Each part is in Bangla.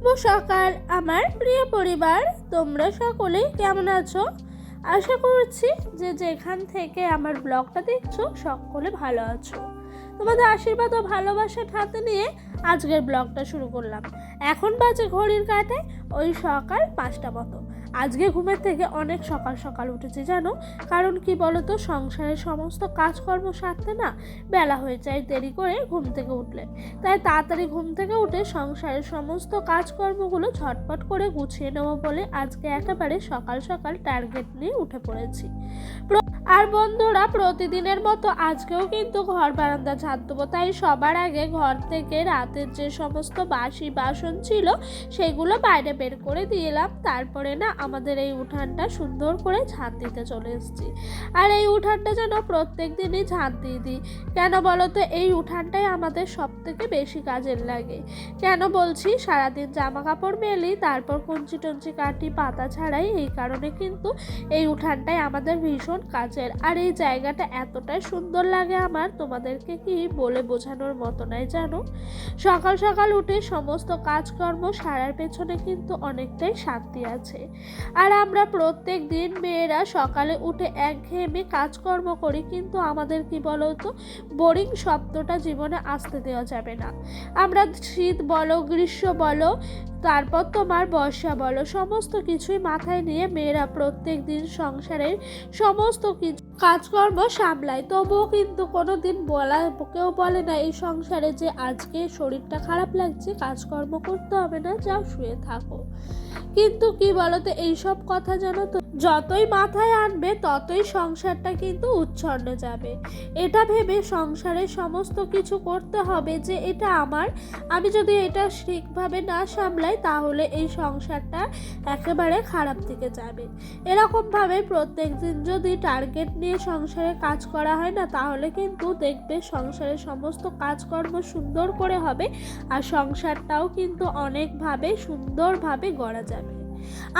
সকাল আমার প্রিয় পরিবার, তোমরা সকলেই কেমন আছো? আশা করছি যে যেখান থেকে আমার ব্লগটা দেখছো সকলে ভালো আছো। তোমাদের আশীর্বাদ ও ভালোবাসার হাতে নিয়ে আজকের ব্লগটা শুরু করলাম। এখন বাজে ঘড়ির কাঁটায় ওই সকাল 5টা মতো। আজকে ঘুমের থেকে অনেক সকাল সকাল উঠেছি জানো, কারণ কি বলতো, সংসারের সমস্ত কাজকর্ম সারতে না বেলা হয়ে যায় দেরি করে ঘুম থেকে উঠলে। তাই তাড়াতাড়ি ঘুম থেকে উঠে সংসারের সমস্ত কাজকর্মগুলো ঝটপট করে গুছিয়ে নেবো বলে আজকে একেবারে সকাল সকাল টার্গেট নিয়ে উঠে পড়েছি। আর বন্ধুরা, প্রতিদিনের মতো আজকেও কিন্তু ঘর বারান্দা ঝাড় দেবো। তাই সবার আগে ঘর থেকে রাতের যে সমস্ত বাসি বাসন ছিল সেগুলো বাইরে বের করে দিয়ে এলাম। তারপরে না আমাদের এই উঠানটা সুন্দর করে ঝাড় দিতে চলে এসেছি। আর এই উঠানটা যেন প্রত্যেক দিনই ঝাড় দিয়ে দিই। কেন বলো তো, এই উঠানটাই আমাদের সব থেকে বেশি কাজের লাগে। কেন বলছি, সারাদিন জামা কাপড় মেলি, তারপর কঞ্চি টঞ্চি কাটি পাতা ছাড়াই, এই কারণে কিন্তু এই উঠানটাই আমাদের ভীষণ কাজের। আর এই জায়গাটা এতটাই সুন্দর লাগে আমার, তোমাদেরকে কি বলে বোঝানোর মতো নাই জানো। সকাল সকাল উঠে সমস্ত কাজকর্ম সারার পেছনে কিন্তু অনেকটাই শান্তি আছে। আর আমরা প্রত্যেক দিন মেয়েরা সকালে উঠে একঘেয়েমি কাজকর্ম করি, কিন্তু আমাদের কি বলতো, বোরিং শব্দটা জীবনে আসতে দেওয়া যাবে না। আমরা শীত বলো, গ্রীষ্ম বলো, তারপর তোমার বর্ষা বলো, সমস্ত কিছুই মাথায় নিয়ে মেয়েরা প্রত্যেক দিন সংসারের সমস্ত কিছু কাজকর্ম সামলায়। তবুও কিন্তু কোনো দিন কেউ বলে না এই সংসারে যে আজকে শরীরটা খারাপ লাগছে, কাজকর্ম করতে হবে না, যাও শুয়ে থাকো। কিন্তু কি বলতো, এইসব কথা জানো তো, যতই মাথায় আনবে ততই সংসারটা কিন্তু উচ্ছন্নে যাবে। এটা ভেবে সংসারের সমস্ত কিছু করতে হবে যে এটা আমার, আমি যদি এটা ঠিকভাবে না সামলাই তাহলে এই সংসারটা একেবারে খারাপ দিকে যাবে। এরকমভাবে প্রত্যেক দিন যদি টার্গেট নিয়ে সংসারে কাজ করা হয় না, তাহলে কিন্তু দেখবে সংসারের সমস্ত কাজকর্ম সুন্দর করে হবে, আর সংসারটাও কিন্তু অনেকভাবে সুন্দরভাবে গড়া যাবে।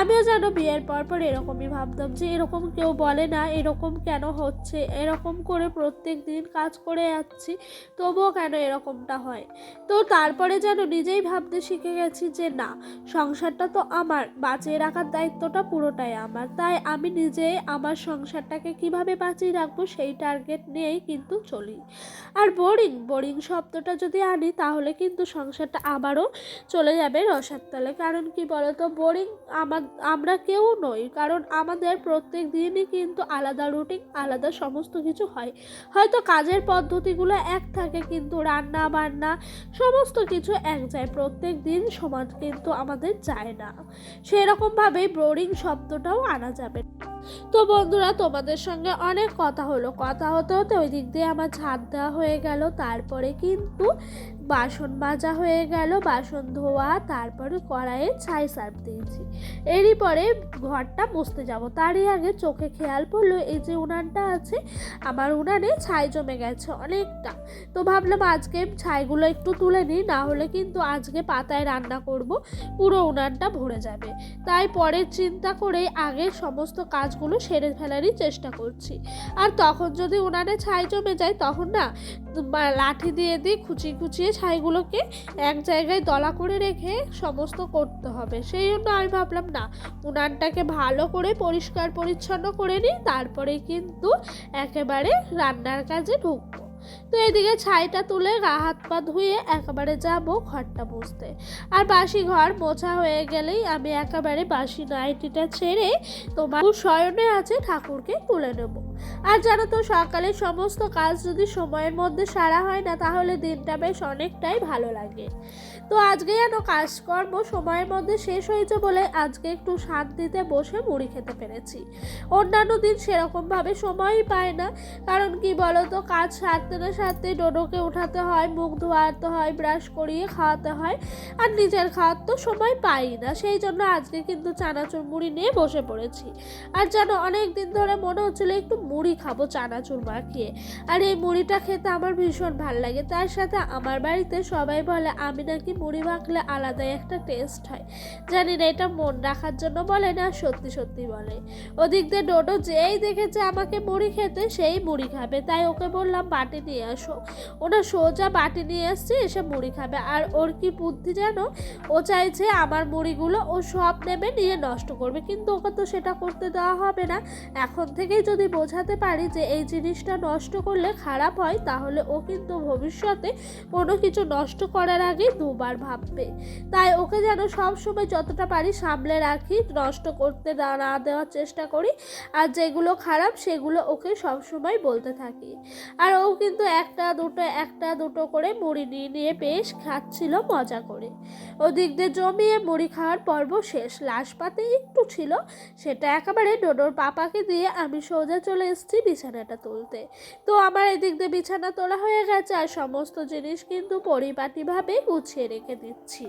আমিও যেন বিয়ের পর এরকমই ভাবতাম যে এরকম কেউ বলে না, এরকম কেন হচ্ছে, এরকম করে প্রত্যেক দিন কাজ করে যাচ্ছি তবুও কেন এরকমটা হয়। তো তারপরে যেন নিজেই ভাবতে শিখে গেছি যে না, সংসারটা তো আমার, বাঁচিয়ে রাখার দায়িত্বটা পুরোটাই আমার। তাই আমি নিজেই আমার সংসারটাকে কিভাবে বাঁচিয়ে রাখবো সেই টার্গেট নিয়েই কিন্তু চলি। আর বোরিং শব্দটা যদি আনি তাহলে কিন্তু সংসারটা আবারও চলে যাবে রসার তলে। কারণ কি বলতো, বোরিং আমরা কেউ নই, কারণ আমাদের প্রত্যেক দিনই কিন্তু আলাদা রুটিন, আলাদা সমস্ত কিছু হয়। হয়তো কাজের পদ্ধতিগুলো এক থাকে, কিন্তু রান্না বান্না সমস্ত কিছু এক যায়, প্রত্যেক দিন সমান কিন্তু আমাদের যায় না। সেরকমভাবেই বোরিং শব্দটাও আনা যাবে। তো বন্ধুরা, তোমাদের সঙ্গে অনেক কথা হলো, কথা হতে হতে ওই দিক দিয়ে আমার ঝাড় দেওয়া হয়ে গেল, তারপরে কিন্তু বাসন মাজা হয়ে গেল, বাসন ধোয়া, তারপরে কড়াইয়ে ছাই সার্ভ দিয়েছি। এরই পরে ঘরটা মুছতে যাব। তারই আগে চোখে খেয়াল পড়লো এই যে উনানটা আছে, আমার উনানে ছাই জমে গেছে অনেকটা। তো ভাবলাম আজকে ছাইগুলো একটু তুলে নিই, না হলে কিন্তু আজকে পাতায় রান্না করব, পুরো উনানটা ভরে যাবে। তাই পরের চিন্তা করেই আগে সমস্ত কাজগুলো সেরে ফেলারই চেষ্টা করছি। আর তখন যদি উনানে ছাই জমে যায় তখন না লাঠি দিয়ে খুঁচিয়ে ছাইগুলোকে এক জায়গায় দলা করে রেখে সমস্ত করতে হবে। সেই জন্য আমি ভাবলাম না, উনানটাকে ভালো করে পরিষ্কার পরিচ্ছন্ন করে নিই, তারপরে কিন্তু একেবারে রান্নার কাজে ঢুকবো। তো এদিকে ছাইটা তুলে গা হাত পা ধুয়ে একেবারে যাব ঘরটা মুছতে। আর বাসি ঘর মোছা হয়ে গেলেই আমি একেবারে বাসি নাইটিটা ছেড়ে তোমার শয়নে আছে ঠাকুরকে তুলে নেব। আর জানো তো, সকালে সমস্ত কাজ যদি সময়ের মধ্যে সারা হয় না, তাহলে দিনটা বেশ অনেকটাই ভালো লাগে। তো আজকে যেন কাজকর্ম সময়ের মধ্যে শেষ হয়েছে বলে আজকে একটু শান্তিতে বসে মুড়ি খেতে পেরেছি। অন্যান্য দিন সেরকমভাবে সময়ই পায় না, কারণ কি বলতো, কাজ সারতে না সারতে ডোডোকে উঠাতে হয়, মুখ ধোয়াতে হয়, ব্রাশ করিয়ে খাওয়াতে হয়, আর নিজের খাওয়ার তো সময় পাই না। সেই জন্য আজকে কিন্তু চানাচুর মুড়ি নিয়ে বসে পড়েছি। আর যেন অনেক দিন ধরে মনে হচ্ছিলো একটু মুড়ি খাবো চানাচুর মাখিয়ে। আর এই মুড়িটা খেতে আমার ভীষণ ভাল লাগে। তার সাথে আমার বাড়িতে সবাই বলে আমি নাকি মুড়ি মাখলে আলাদাই একটা টেস্ট হয়। জানি না এটা মন রাখার জন্য বলে না সত্যি সত্যি বলে। ওদিক দিয়ে ডোডো যেই দেখেছে আমাকে মুড়ি খেতে সেই মুড়ি খাবে, তাই ওকে বললাম বাটি নিয়ে আসো। ওরা সোজা বাটি নিয়ে আসছে, এসে মুড়ি খাবে। আর ওর কি বুদ্ধি জানো, ও চাইছে আমার মুড়িগুলো ও সব নেবে নিয়ে নষ্ট করবে, কিন্তু ওকে তো সেটা করতে দেওয়া হবে না। এখন থেকেই যদি বোঝাতে পারি যে এই জিনিসটা নষ্ট করলে খারাপ হয়, তাহলে ও কিন্তু ভবিষ্যতে কোনো কিছু নষ্ট করার আগে দুবার ভাববে। তাই ওকে যেন সবসময় যতটা পারি সামলে রাখি, নষ্ট করতে না দেওয়ার চেষ্টা করি, আর যেগুলো খারাপ সেগুলো ওকে সবসময় বলতে থাকি। আর ও কিন্তু একটা দুটো করে মুড়ি নিয়ে নিয়ে বেশ খাচ্ছিল মজা করে। ওদিক দিয়ে জমিয়ে মুড়ি খাওয়ার পর্ব শেষ। লাস্ট পাতে একটু ছিল, সেটা একেবারে ডোডোর পাপাকে দিয়ে আমি সোজা চলে এসেছি বিছানাটা তুলতে। তো আমার এদিক দিয়ে বিছানা তোলা হয়ে গেছে, আর সমস্ত জিনিস কিন্তু পরিপাটিভাবে গুছিয়ে রেখে দিচ্ছি।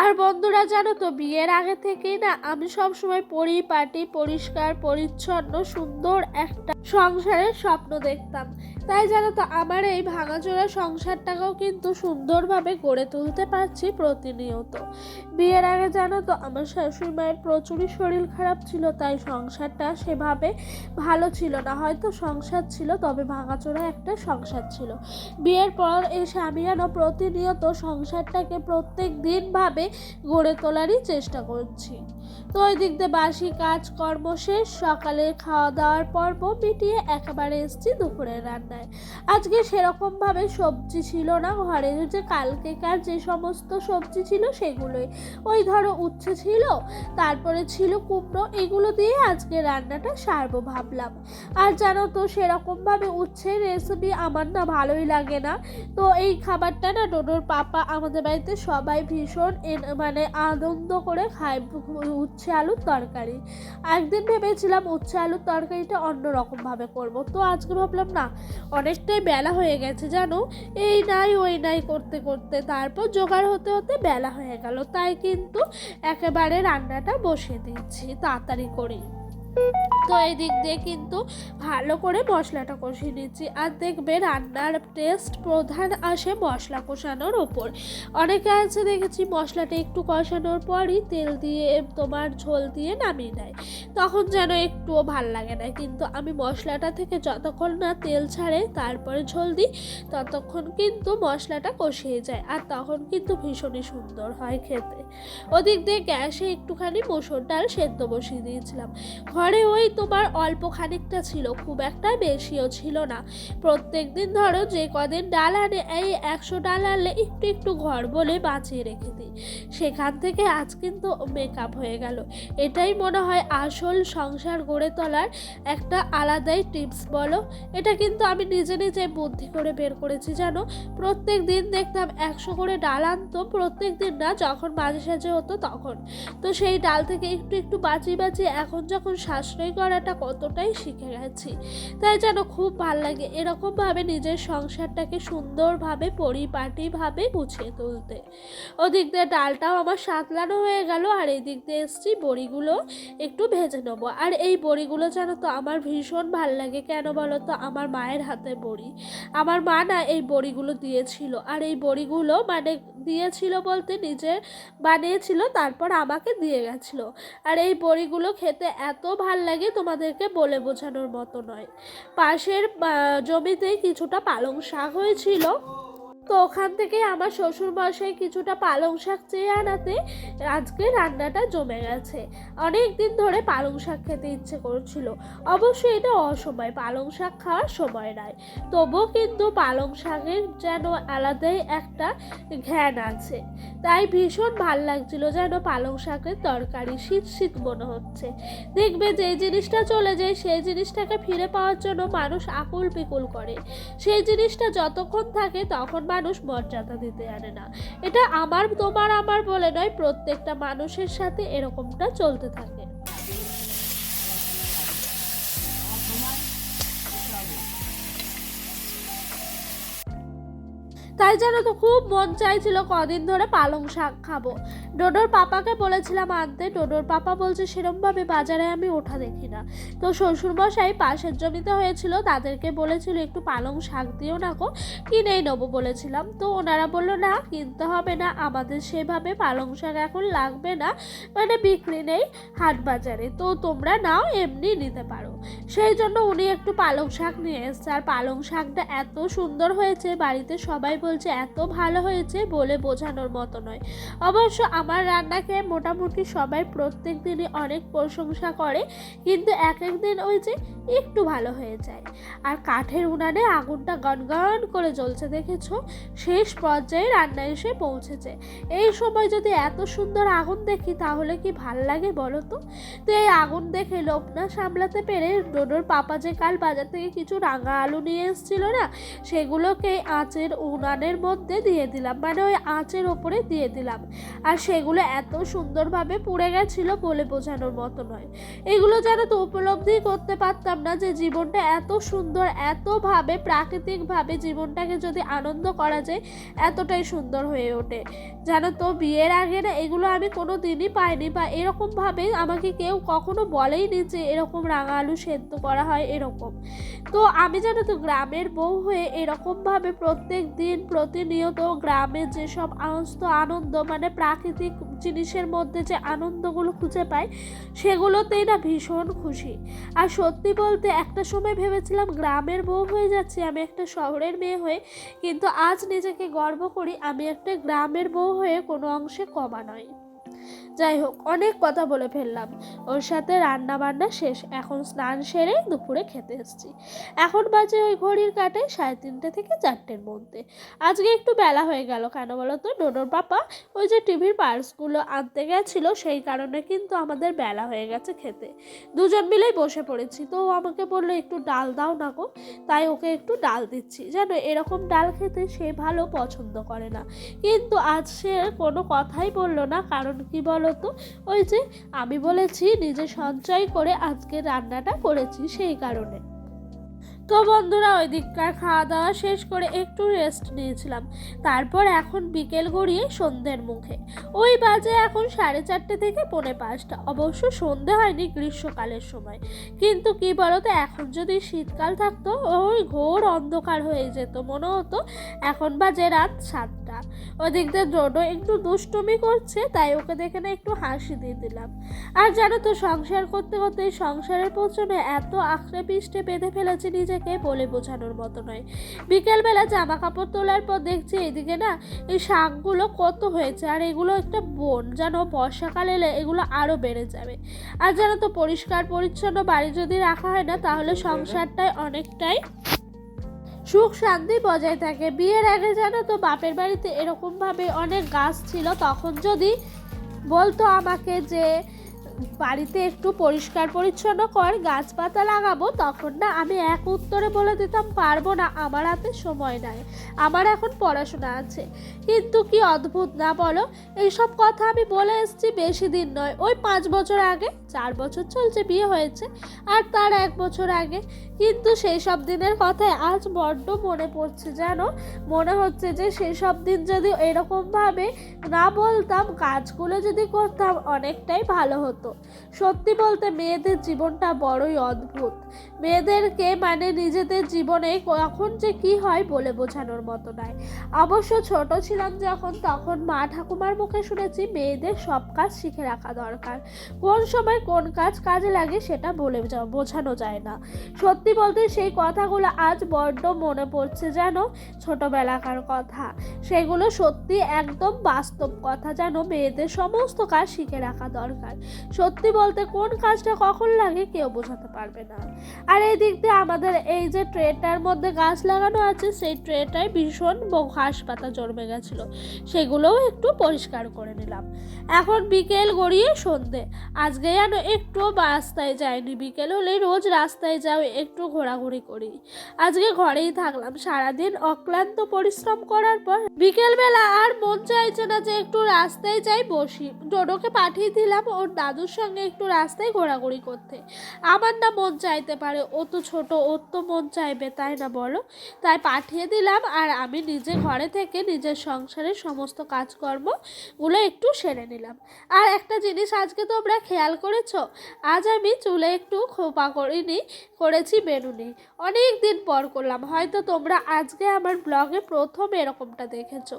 আর বন্ধুরা জানো তো, বিয়ের আগে থেকেই না আমি সবসময় পরিপাটি, পরিষ্কার পরিচ্ছন্ন সুন্দর একটা সংসারের স্বপ্ন দেখতাম। তাই জানো তো আমার এই ভাঙাচোরা সংসারটাকেও কিন্তু সুন্দরভাবে গড়ে তুলতে পারছি প্রতিনিয়ত। বিয়ের আগে জানো তো আমার শাশুড়ি মায়ের প্রচুরই শরীর খারাপ ছিল, তাই সংসারটা সেভাবে ভালো ছিল না। হয়তো সংসার ছিল, তবে ভাঙাচোরা একটা সংসার ছিল। বিয়ের পর এসে আমি যেন প্রতিনিয়ত সংসারটাকে প্রত্যেক দিন ভাবে গড়ে তোলারই চেষ্টা করছি। তো ওই দিক দিয়ে বাসি কাজকর্ম শেষ, সকালে খাওয়া দাওয়ার পর্ব মিটিয়ে একেবারে এসেছি দুপুরের রান্নায়। আজকে সেরকমভাবে সবজি ছিল না ঘরে, যে কালকেকার যে সমস্ত সবজি ছিল সেগুলোই, ওই ধরো উচ্ছে ছিল, তারপরে ছিল কুমড়ো, এগুলো দিয়ে আজকে রান্নাটা সারবো ভাবলাম। আর জানো তো সেরকমভাবে উচ্ছের রেসিপি আমার না ভালোই লাগে না। তো এই খাবারটা না ডোডোর পাপা আমাদের বাড়িতে সবাই ভীষণ মানে আনন্দ করে খায়, উচ্ছে আলুর তরকারি। একদিন ভেবেছিলাম উচ্ছে আলুর তরকারিটা অন্যরকমভাবে করব, তো আজকে ভাবলাম না অনেকটাই বেলা হয়ে গেছে জানো, এই নাই ওই নাই করতে করতে তারপর জোগাড় হতে হতে বেলা হয়ে গেল, তাই কিন্তু একেবারে রান্নাটা বসিয়ে দিচ্ছি তাড়াতাড়ি করে। তো এই দিক দিয়ে কিন্তু ভালো করে মশলাটা কষিয়ে নিচ্ছি। আর দেখবে রান্নার টেস্ট প্রধান আসে মশলা কষানোর ওপর। অনেকে আছে দেখেছি মশলাটা একটু কষানোর পরই তেল দিয়ে তোমার ঝোল দিয়ে নামিয়ে নেয়, তখন যেন একটুও ভাল লাগে না। কিন্তু আমি মশলাটা থেকে যতক্ষণ না তেল ছাড়ে তারপরে ঝোল দিই, ততক্ষণ কিন্তু মশলাটা কষিয়ে যায়, আর তখন কিন্তু ভীষণই সুন্দর হয় খেতে। ওদিক দিয়ে গ্যাসে একটুখানি মসুর ডাল সেদ্ধ বসিয়ে দিয়েছিলাম। ঘরে ওই তোমার অল্প খানিকটা ছিল, খুব একটা বেশিও ছিল না। প্রত্যেক দিন ধরো যে কদিন ডাল আনে, এই 100 ডাল আনলে একটু একটু ঘর বলে বাঁচিয়ে রেখে দিই, সেখান থেকে আজ কিন্তু মেকআপ হয়ে গেল। এটাই মনে হয় আসল সংসার গড়ে তোলার একটা আলাদাই টিপস বলো। এটা কিন্তু আমি নিজে নিজে বুদ্ধি করে বের করেছি জানো। প্রত্যেক দিন দেখতাম 100 করে ডাল আনতো, প্রত্যেক দিন না, যখন মাঝে সাঝে হতো তখন। তো সেই ডাল থেকে একটু একটু বাঁচিয়ে এখন যখন সাশ্রয় করাটা কতটাই শিখে গেছি, তাই যেন খুব ভাল লাগে এরকমভাবে নিজের সংসারটাকে সুন্দরভাবে পরিপাটিভাবে গুছিয়ে তুলতে। ওদিক দিয়ে ডালটাও আমার সাতলানো হয়ে গেল, আর এই দিক দিয়ে এসছি বড়িগুলো একটু ভেজে নেবো। আর এই বড়িগুলো জানো তো আমার ভীষণ ভাল লাগে, কেন বলো তো, আমার মায়ের হাতে বড়ি। আমার মা না এই বড়িগুলো দিয়েছিল, আর এই বড়িগুলো মানে দিয়েছিল বলতে নিজে বানিয়েছিল, তারপর আমাকে দিয়ে গেছিলো। আর এই বড়িগুলো খেতে এত ভাল লাগে তোমাদেরকে বলে বোঝানোর মতো নয়। পাশের জমিতে কিছুটা পালং শাক হয়েছিল, তো ওখান থেকে আমার শ্বশুর মশাই কিছুটা পালং শাক চেয়ে আনাতে আজকে রান্নাটা জমে গেছে। অনেক দিন ধরে পালং শাক খেতে ইচ্ছে করছিল। অবশ্যই এটা অসময়, পালং শাক খাওয়ার সময় নয়, তবুও কিন্তু পালং শাকের যেন আলাদাই একটা ঘ্রাণ আছে, তাই ভীষণ ভাল লাগছিল যেন পালং শাকের তরকারি। শীত শীত মনে হচ্ছে। দেখবে যে জিনিসটা চলে যায় সেই জিনিসটাকে ফিরে পাওয়ার জন্য মানুষ আকুল পিকুল করে, সেই জিনিসটা যতক্ষণ থাকে তখন মানুষ মর্যাদা দিতে জানে না। এটা আমার তোমার আমার বলে নয়, প্রত্যেকটা মানুষের সাথে এরকমটা চলতে থাকে। তাই জানো তো খুব মন চাইছিল কদিন ধরে পালং শাক খাবো। ডোডোর পাপাকে বলেছিলাম আনতে, ডোডোর পাপা বলছে সেরমভাবে বাজারে আমি ওঠা দেখি না। তো শ্বশুরমশাই পাশের জমিতে হয়েছিল, তাদেরকে বলেছিল একটু পালং শাক দিও না গো, কিনেই নেবো বলেছিলাম। তো ওনারা বললো না কিনতে হবে না, আমাদের সেভাবে পালং শাক এখন লাগবে না, মানে বিক্রি নেই হাট বাজারে, তো তোমরা নাও এমনি নিতে পারো। সেই জন্য উনি একটু পালং শাক নিয়ে এসছে। আর পালং শাকটা এত সুন্দর হয়েছে, বাড়িতে সবাই বলছে এত ভালো হয়েছে বলে বোঝানোর মতো নয়। অবশ্য আমার রান্নাকে মোটামুটি সবাই প্রত্যেক দিনই অনেক প্রশংসা করে, কিন্তু এক এক দিন ওই যে একটু ভালো হয়ে যায়। আর কাঠের উনানে আগুনটা গনগন করে জ্বলছে দেখেছো, শেষ পর্যায়ে রান্না এসে পৌঁছেছে। এই সময় যদি এত সুন্দর আগুন দেখি তাহলে কি ভাল লাগে বলো তো। তো এই আগুন দেখে লোভ না সামলাতে পেরে ডোডোর পাপা যে কাল বাজার থেকে কিছু রাঙা আলু নিয়ে এসেছিল না, সেগুলোকে আঁচের উনানের মধ্যে দিয়ে দিলাম, মানে ওই আঁচের ওপরে দিয়ে দিলাম। আর সেগুলো এত সুন্দরভাবে পুড়ে গেছিল বলে বোঝানোর মতো নয়। এগুলো যেন তো উপলব্ধি করতে পারতাম না যে জীবনটা এত সুন্দর, এতভাবে প্রাকৃতিকভাবে জীবনটাকে যদি আনন্দ করা যায় এতটাই সুন্দর হয়ে ওঠে। জানো তো বিয়ের আগে না এগুলো আমি কোনো দিনই পাইনি, বা এরকমভাবে আমাকে কেউ কখনো বলেইনি যে এরকম রাঙা আলু সেদ্ধ করা হয় এরকম। তো আমি জানো তো গ্রামের বউ হয়ে এরকমভাবে প্রত্যেক দিন প্রতিনিয়ত গ্রামের যেসব আনন্দ, মানে প্রাকৃতিক জিনিসের মধ্যে যে আনন্দগুলো খুঁজে পাই সেগুলোতেই না ভীষণ খুশি। আর সত্যি বলতে একটা সময় ভেবেছিলাম গ্রামের বউ হয়ে যাচ্ছি আমি একটা শহরের মেয়ে হয়ে, কিন্তু আজ নিজেকে গর্ব করি আমি একটা গ্রামের বউ হয়ে কোনো অংশে কমা নয়। যাই হোক, অনেক কথা বলে ফেললাম। ওর সাথে রান্না বান্না শেষ, এখন স্নান সেরে দুপুরে খেতে এসেছি। এখন বাজে ওই ঘড়ির কাটে 3:30 থেকে 4টের মধ্যে। আজকে একটু বেলা হয়ে গেল, কেন বলো তো, ডোডোর পাপা ওই যে টিভির পার্টসগুলো আনতে গেছিলো, সেই কারণে কিন্তু আমাদের বেলা হয়ে গেছে খেতে। দুজন মিলেই বসে পড়েছি। তো ও আমাকে বললো একটু ডাল দাও না গো, তাই ওকে একটু ডাল দিচ্ছি। জানো এরকম ডাল খেতে সে ভালো পছন্দ করে না, কিন্তু আজ সে কোনো কথাই বললো না। কারণ কি বলো তো, ওই যে আমি বলেছি নিজে সঞ্চয় করে আজকে রান্নাটা করেছি সেই কারণে। তো বন্ধুরা ওই দিককার খাওয়া দাওয়া শেষ করে একটু রেস্ট নিয়েছিলাম। তারপর এখন বিকেল গড়িয়ে সন্ধ্যের মুখে, ওই বাজে এখন 4:30 থেকে 4:45। অবশ্য সন্ধে হয়নি গ্রীষ্মকালের সময়, কিন্তু কি বলতো এখন যদি শীতকাল থাকতো ওই ঘোর অন্ধকার হয়ে যেত, মনে হতো এখন বাজে রাত 7টা। ওদিক দিয়ে ডোডো একটু দুষ্টুমি করছে, তাই ওকে দেখে না একটু হাসি দিয়ে দিলাম। আর জানো তো সংসার করতে করতে সংসারের পেছনে এত আঁকড়ে পিষ্টে বেঁধে ফেলেছে নিজেকে বলে বোঝানোর মতো নয়। বিকেলবেলা জামা কাপড় তোলার পর দেখছি এদিকে না এই শাকগুলো কত হয়েছে, আর এগুলো একটা বন, জানো বর্ষাকাল এলে এগুলো আরও বেড়ে যাবে। আর জানো তো পরিষ্কার পরিচ্ছন্ন বাড়ি যদি রাখা হয় না তাহলে সংসারটায় অনেকটাই সুখ শান্তি বজায় থাকে। বিয়ের আগে জানো তো বাপের বাড়িতে এরকমভাবে অনেক গাছ ছিল, তখন যদি বলতো আমাকে যে বাড়িতে একটু পরিষ্কার পরিচ্ছন্ন কর, গাছপাতা লাগাবো, তখন না আমি এক উত্তরে বলে দিতাম পারবো না, আমার হাতে সময় নাই, আমার এখন পড়াশোনা আছে। কিন্তু কি অদ্ভুত না বলো, এইসব কথা আমি বলে এসেছি বেশি দিন নয়, ওই 5 বছর আগে। 4 বছর চলছে বিয়ে হয়েছে, আর তার 1 বছর আগে। কিন্তু সেই সব দিনের কথায় আজ বড্ড মনে পড়ছে, জানো মনে হচ্ছে যে সেই সব দিন যদি এরকমভাবে না বলতাম, কাজগুলো যদি করতাম অনেকটাই ভালো হতো। সত্যি বলতে মেয়েদের জীবনটা বড়ই অদ্ভুত। মেয়েদেরকে মানে নিজেদের জীবনে কখন যে কি হয় বলে বোঝানোর মতো নয়। অবশ্য ছোট ছিলাম যখন, তখন মা ঠাকুমার মুখে শুনেছি মেয়েদের সব কাজ শিখে রাখা দরকার, কোন সময় কোন কাজ কাজে লাগে সেটা বলে বোঝানো যায় না। সত্যি বলতে সেই কথাগুলো আজ বড্ড মনে পড়ছে, জানো ছোটবেলাকার কথা, সেগুলো সত্যি একদম বাস্তব কথা। জানো মেয়েদের সমস্ত কাজ শিখে রাখা দরকার। সত্যি বলতে কোন কাজটা কখন লাগে কেউ বোঝাতে পারবে না। আর এই দিক দিয়ে আমাদের এই যে ট্রেটার মধ্যে গাছ লাগানো আছে, সেই ট্রেটায় ভীষণ ঘাস পাতা জন্মে গেছিলো, সেগুলোও একটু পরিষ্কার করে নিলাম। এখন বিকেল গড়িয়ে সন্ধে। আজকে আর কেন একটুও রাস্তায় যাইনি। বিকেল হলেই রোজ রাস্তায় যাও, একটু ঘোরাঘুরি করি। আজকে ঘরেই থাকলাম। সারাদিন অক্লান্ত পরিশ্রম করার পর বিকেলবেলা আর মন চাইছে না যে একটু রাস্তায় যাই, বসি। ডোডোকে পাঠিয়ে দিলাম ওর দাদুর সঙ্গে একটু রাস্তায় ঘোরাঘুরি করতে। আমার না মন চাইতে পারে, ও তো ছোট, ওর তো মন চাইবে, তাই না বলো? তাই পাঠিয়ে দিলাম আর আমি নিজে ঘরে থেকে নিজের সংসারের সমস্ত কাজকর্মগুলো একটু সেরে নিলাম। আর একটা জিনিস আজকে তোমরা খেয়াল করেছো, আজ আমি চুলে একটু খোপা করিনি, করেছি বেনুনি। অনেক দিন পর করলাম। হয়তো তোমরা আজকে আমার ব্লগে প্রথম এরকমটা দেখেছো।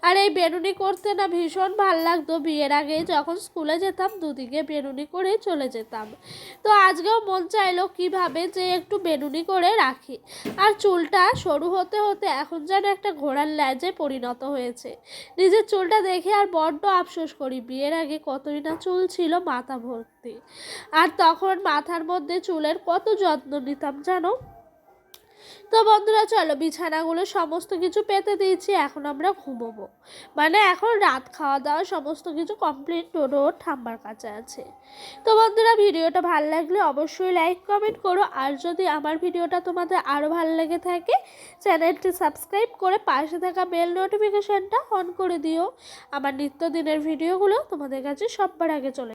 আর এই বেনুনি করতে না ভীষণ ভাল লাগতো। বিয়ের আগে যখন স্কুলে যেতাম দুদিকে বেনুনি করে চলে যেতাম। তো আজকেও মন চাইলো কিভাবে যে একটু বেনুনি করে রাখি। আর চুলটা সরু হতে হতে এখন যেন একটা ঘোড়ার ল্যাজে পরিণত হয়েছে। নিজের চুলটা দেখে আর বড্ড আফসোস করি। বিয়ের আগে কতই না চুল ছিল মাথা ভর্তি। আর তখন মাথার মধ্যে চুলের কত যত্ন নিতাম জানো। তো বন্ধুরা চলো, বিছানাগুলো সমস্ত কিছু পেতে দিয়েছি, এখন আমরা ঘুমোবো। মানে এখন রাত খাওয়া দাওয়া সমস্ত কিছু কমপ্লিট। ডোডো ঠাম্মার কাছে আছে। তো বন্ধুরা ভিডিওটা ভালো লাগলে অবশ্যই লাইক কমেন্ট করো। আর যদি আমার ভিডিওটা তোমাদের আরও ভালো লেগে থাকে চ্যানেলটি সাবস্ক্রাইব করে পাশে থাকা বেল নোটিফিকেশানটা অন করে দিও। আমার নিত্যদিনের ভিডিওগুলো তোমাদের কাছে সবার আগে চলে